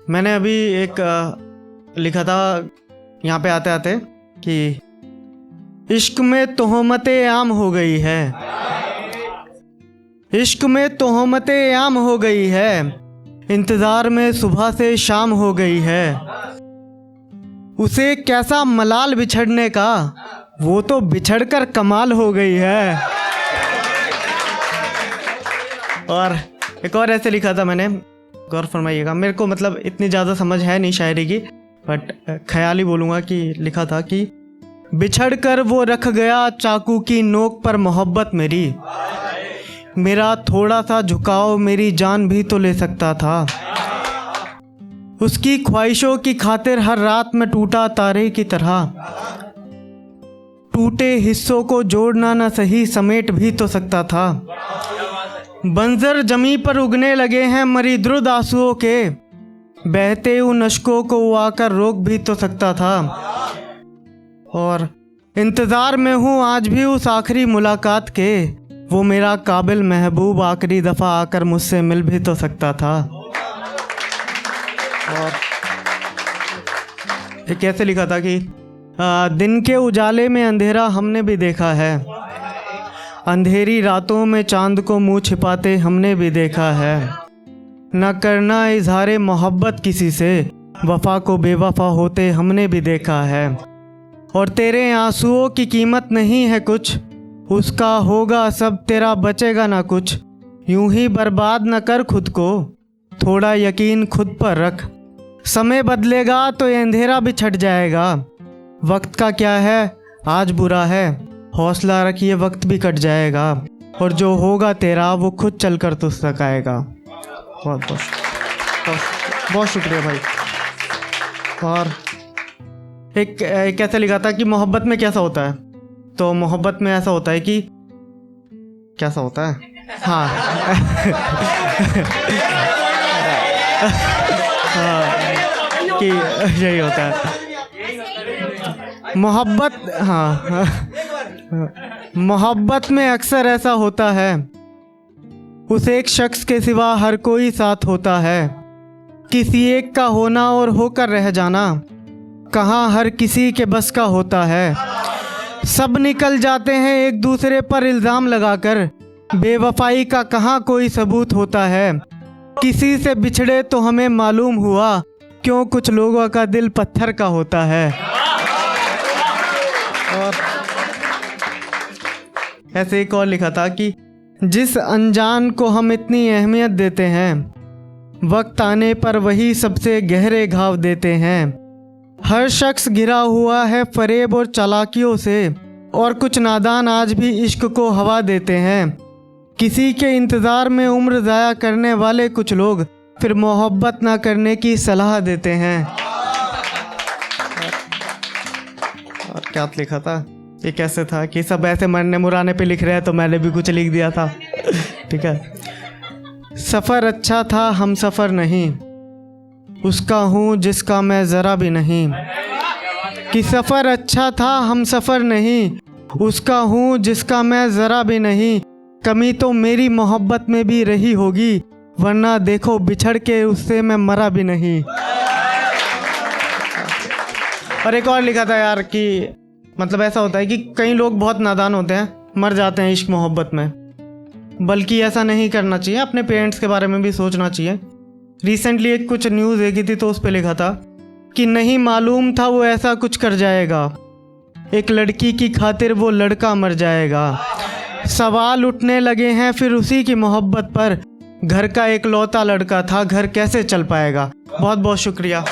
मैंने अभी एक लिखा था यहाँ पे आते आते कि इश्क में तोहमतें आम हो गई है, इश्क में तोहमतें आम हो गई है, इंतज़ार में सुबह से शाम हो गई है। उसे कैसा मलाल बिछड़ने का, वो तो बिछड़कर कमाल हो गई है। और एक और ऐसे लिखा था मैंने, गौर फरमाइएगा, मेरे को मतलब इतनी ज़्यादा समझ है नहीं शायरी की, बट ख्याल ही बोलूँगा कि लिखा था कि बिछड़ कर वो रख गया चाकू की नोक पर मोहब्बत मेरी, मेरा थोड़ा सा झुकाव मेरी जान भी तो ले सकता था। उसकी ख्वाहिशों की खातिर हर रात में टूटा तारे की तरह, टूटे हिस्सों को जोड़ना न सही समेट भी तो सकता था। बंजर जमी पर उगने लगे हैं मरी द्रुद आंसुओं के, बहते उन अश्कों को वो आकर रोक भी तो सकता था। और इंतज़ार में हूँ आज भी उस आखिरी मुलाकात के, वो मेरा काबिल महबूब आखिरी दफ़ा आकर मुझसे मिल भी तो सकता था। और एक ऐसे लिखा था कि दिन के उजाले में अंधेरा हमने भी देखा है, अंधेरी रातों में चांद को मुंह छिपाते हमने भी देखा है। न करना इजहारे मोहब्बत किसी से, वफा को बेवफा होते हमने भी देखा है। और तेरे आंसुओं की कीमत नहीं है कुछ, उसका होगा सब तेरा बचेगा ना कुछ। यूं ही बर्बाद न कर खुद को, थोड़ा यकीन खुद पर रख। समय बदलेगा तो ये अंधेरा भी छट जाएगा, वक्त का क्या है आज बुरा है, हौसला रखिए वक्त भी कट जाएगा। और जो होगा तेरा वो खुद चल कर तुझ तक आएगा। बहुत बहुत बहुत शुक्रिया भाई। और एक ऐसा लिखा था कि मोहब्बत में कैसा होता है, तो मोहब्बत में ऐसा होता है कि कैसा होता है, हाँ कि यही होता है मोहब्बत। हाँ, मोहब्बत में अक्सर ऐसा होता है, उस एक शख्स के सिवा हर कोई साथ होता है। किसी एक का होना और होकर रह जाना कहाँ हर किसी के बस का होता है। सब निकल जाते हैं एक दूसरे पर इल्ज़ाम लगाकर, बेवफाई का कहाँ कोई सबूत होता है। किसी से बिछड़े तो हमें मालूम हुआ, क्यों कुछ लोगों का दिल पत्थर का होता है। और ऐसे एक और लिखा था कि जिस अनजान को हम इतनी अहमियत देते हैं, वक्त आने पर वही सबसे गहरे घाव देते हैं। हर शख्स घिरा हुआ है फरेब और चालाकियों से, और कुछ नादान आज भी इश्क को हवा देते हैं। किसी के इंतज़ार में उम्र ज़ाया करने वाले कुछ लोग फिर मोहब्बत ना करने की सलाह देते हैं। और क्या लिखा था, ये कैसे था कि सब ऐसे मरने मुराने पे लिख रहे हैं, तो मैंने भी कुछ लिख दिया था। ठीक है। सफ़र अच्छा था हम सफ़र नहीं, उसका हूँ जिसका मैं ज़रा भी नहीं। कि सफ़र अच्छा था हम सफ़र नहीं, उसका हूँ जिसका मैं ज़रा भी नहीं। कमी तो मेरी मोहब्बत में भी रही होगी, वरना देखो बिछड़ के उससे मैं मरा भी नहीं। और एक और लिखा था यार कि मतलब ऐसा होता है कि कई लोग बहुत नादान होते हैं, मर जाते हैं इश्क मोहब्बत में, बल्कि ऐसा नहीं करना चाहिए, अपने पेरेंट्स के बारे में भी सोचना चाहिए। रिसेंटली एक कुछ न्यूज़ देखी थी, तो उस पर लिखा था कि नहीं मालूम था वो ऐसा कुछ कर जाएगा, एक लड़की की खातिर वो लड़का मर जाएगा। सवाल उठने लगे हैं फिर उसी की मोहब्बत पर, घर का एक लौता लड़का था घर कैसे चल पाएगा। बहुत बहुत शुक्रिया।